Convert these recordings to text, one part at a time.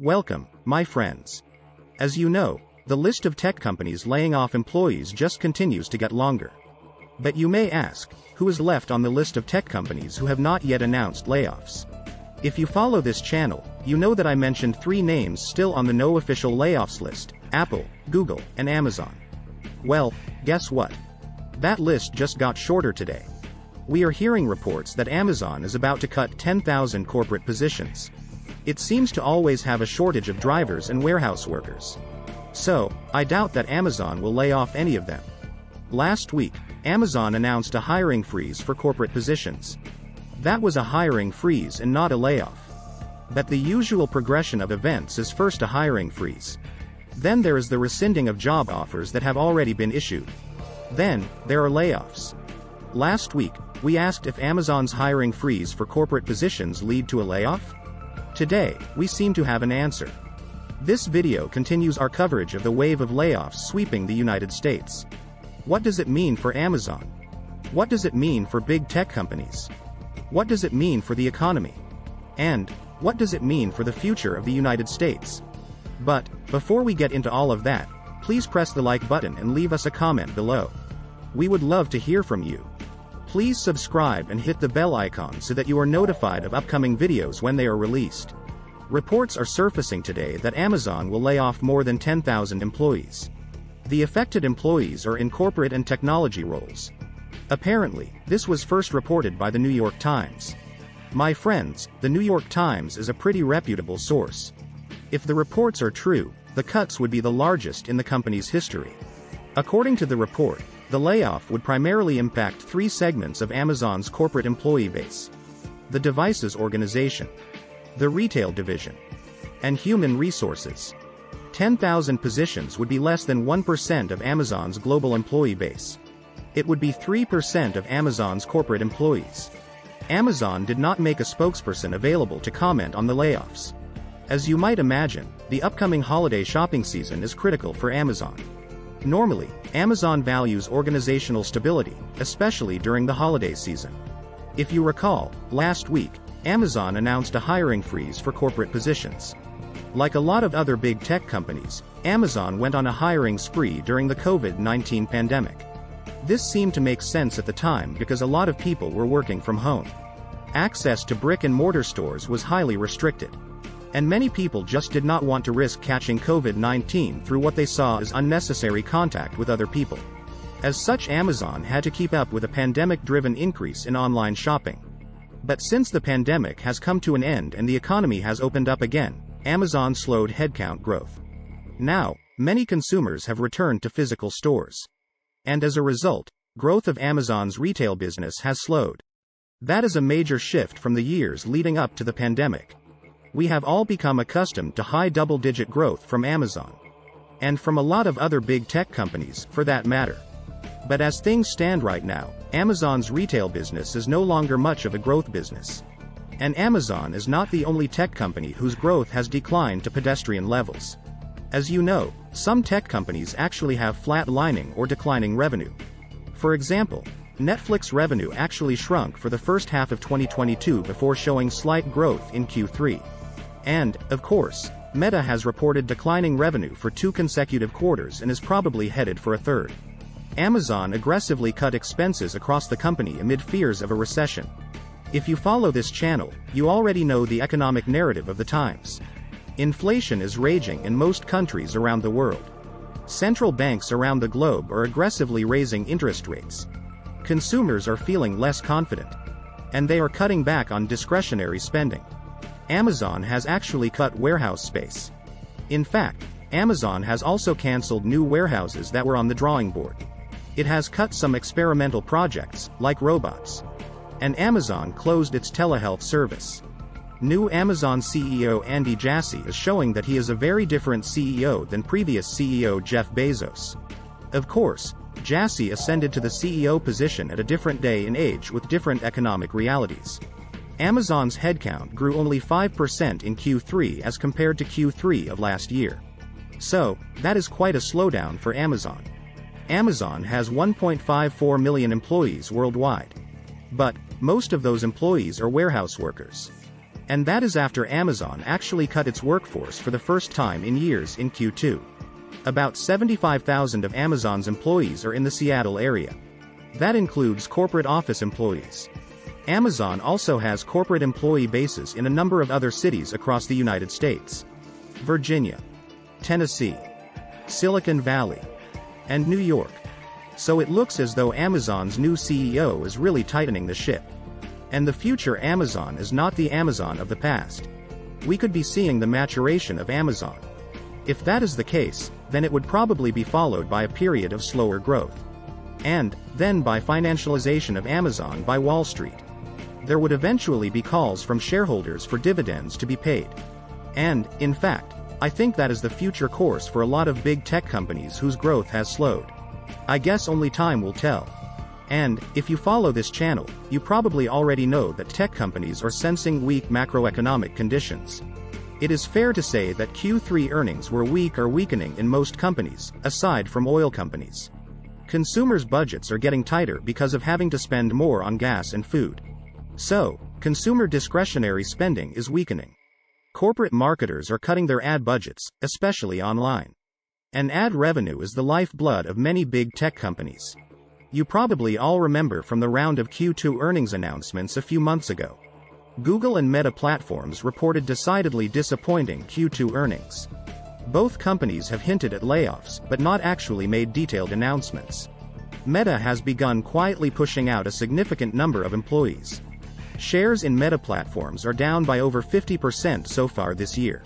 Welcome, my friends. As you know, the list of tech companies laying off employees just continues to get longer. But you may ask, who is left on the list of tech companies who have not yet announced layoffs? If you follow this channel, you know that I mentioned 3 names still on the no official layoffs list: Apple, Google, and Amazon. Well, guess what? That list just got shorter today. We are hearing reports that Amazon is about to cut 10,000 corporate positions. It seems to always have a shortage of drivers and warehouse workers. So, I doubt that Amazon will lay off any of them. Last week, Amazon announced a hiring freeze for corporate positions. That was a hiring freeze and not a layoff. But the usual progression of events is first a hiring freeze. Then there is the rescinding of job offers that have already been issued. Then, there are layoffs. Last week, we asked if Amazon's hiring freeze for corporate positions lead to a layoff? Today, we seem to have an answer. This video continues our coverage of the wave of layoffs sweeping the United States. What does it mean for Amazon? What does it mean for big tech companies? What does it mean for the economy? And, what does it mean for the future of the United States? But, before we get into all of that, please press the like button and leave us a comment below. We would love to hear from you. Please subscribe and hit the bell icon so that you are notified of upcoming videos when they are released. Reports are surfacing today that Amazon will lay off more than 10,000 employees. The affected employees are in corporate and technology roles. Apparently, this was first reported by the New York Times. My friends, the New York Times is a pretty reputable source. If the reports are true, the cuts would be the largest in the company's history. According to the report, the layoff would primarily impact 3 segments of Amazon's corporate employee base: the devices organization, the retail division, and human resources. 10,000 positions would be less than 1% of Amazon's global employee base. It would be 3% of Amazon's corporate employees. Amazon did not make a spokesperson available to comment on the layoffs. As you might imagine, the upcoming holiday shopping season is critical for Amazon. Normally, Amazon values organizational stability, especially during the holiday season. If you recall, last week, Amazon announced a hiring freeze for corporate positions. Like a lot of other big tech companies, Amazon went on a hiring spree during the COVID-19 pandemic. This seemed to make sense at the time because a lot of people were working from home. Access to brick-and-mortar stores was highly restricted. And many people just did not want to risk catching COVID-19 through what they saw as unnecessary contact with other people. As such, Amazon had to keep up with a pandemic-driven increase in online shopping. But since the pandemic has come to an end and the economy has opened up again, Amazon slowed headcount growth. Now, many consumers have returned to physical stores. And as a result, growth of Amazon's retail business has slowed. That is a major shift from the years leading up to the pandemic. We have all become accustomed to high double-digit growth from Amazon. And from a lot of other big tech companies, for that matter. But as things stand right now, Amazon's retail business is no longer much of a growth business. And Amazon is not the only tech company whose growth has declined to pedestrian levels. As you know, some tech companies actually have flat-lining or declining revenue. For example, Netflix revenue actually shrunk for the first half of 2022 before showing slight growth in Q3. And, of course, Meta has reported declining revenue for 2 consecutive quarters and is probably headed for a third. Amazon aggressively cut expenses across the company amid fears of a recession. If you follow this channel, you already know the economic narrative of the times. Inflation is raging in most countries around the world. Central banks around the globe are aggressively raising interest rates. Consumers are feeling less confident. And they are cutting back on discretionary spending. Amazon has actually cut warehouse space. In fact, Amazon has also canceled new warehouses that were on the drawing board. It has cut some experimental projects, like robots. And Amazon closed its telehealth service. New Amazon CEO Andy Jassy is showing that he is a very different CEO than previous CEO Jeff Bezos. Of course, Jassy ascended to the CEO position at a different day and age with different economic realities. Amazon's headcount grew only 5% in Q3 as compared to Q3 of last year. So, that is quite a slowdown for Amazon. Amazon has 1.54 million employees worldwide. But, most of those employees are warehouse workers. And that is after Amazon actually cut its workforce for the first time in years in Q2. About 75,000 of Amazon's employees are in the Seattle area. That includes corporate office employees. Amazon also has corporate employee bases in a number of other cities across the United States: Virginia, Tennessee, Silicon Valley, and New York. So it looks as though Amazon's new CEO is really tightening the ship. And the future Amazon is not the Amazon of the past. We could be seeing the maturation of Amazon. If that is the case, then it would probably be followed by a period of slower growth. And then by financialization of Amazon by Wall Street. There would eventually be calls from shareholders for dividends to be paid. And, in fact, I think that is the future course for a lot of big tech companies whose growth has slowed. I guess only time will tell. And, if you follow this channel, you probably already know that tech companies are sensing weak macroeconomic conditions. It is fair to say that Q3 earnings were weak or weakening in most companies, aside from oil companies. Consumers' budgets are getting tighter because of having to spend more on gas and food. So, consumer discretionary spending is weakening. Corporate marketers are cutting their ad budgets, especially online. And ad revenue is the lifeblood of many big tech companies. You probably all remember from the round of Q2 earnings announcements a few months ago. Google and Meta platforms reported decidedly disappointing Q2 earnings. Both companies have hinted at layoffs, but not actually made detailed announcements. Meta has begun quietly pushing out a significant number of employees. Shares in Meta platforms are down by over 50% so far this year.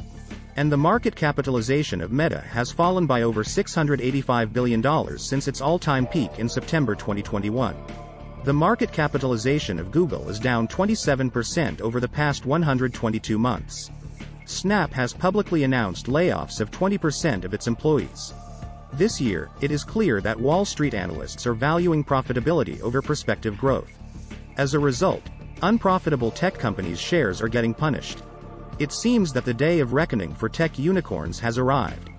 And the market capitalization of Meta has fallen by over $685 billion since its all-time peak in September 2021. The market capitalization of Google is down 27% over the past 122 months. Snap has publicly announced layoffs of 20% of its employees. This year, it is clear that Wall Street analysts are valuing profitability over prospective growth. As a result, unprofitable tech companies' shares are getting punished. It seems that the day of reckoning for tech unicorns has arrived.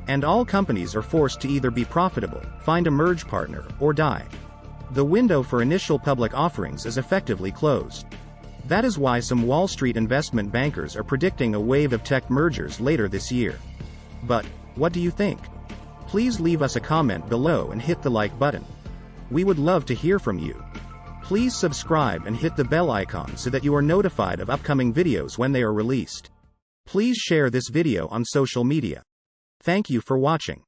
And all companies are forced to either be profitable, find a merge partner, or die. The window for initial public offerings is effectively closed. That is why some Wall Street investment bankers are predicting a wave of tech mergers later this year. But, what do you think? Please leave us a comment below and hit the like button. We would love to hear from you. Please subscribe and hit the bell icon so that you are notified of upcoming videos when they are released. Please share this video on social media. Thank you for watching.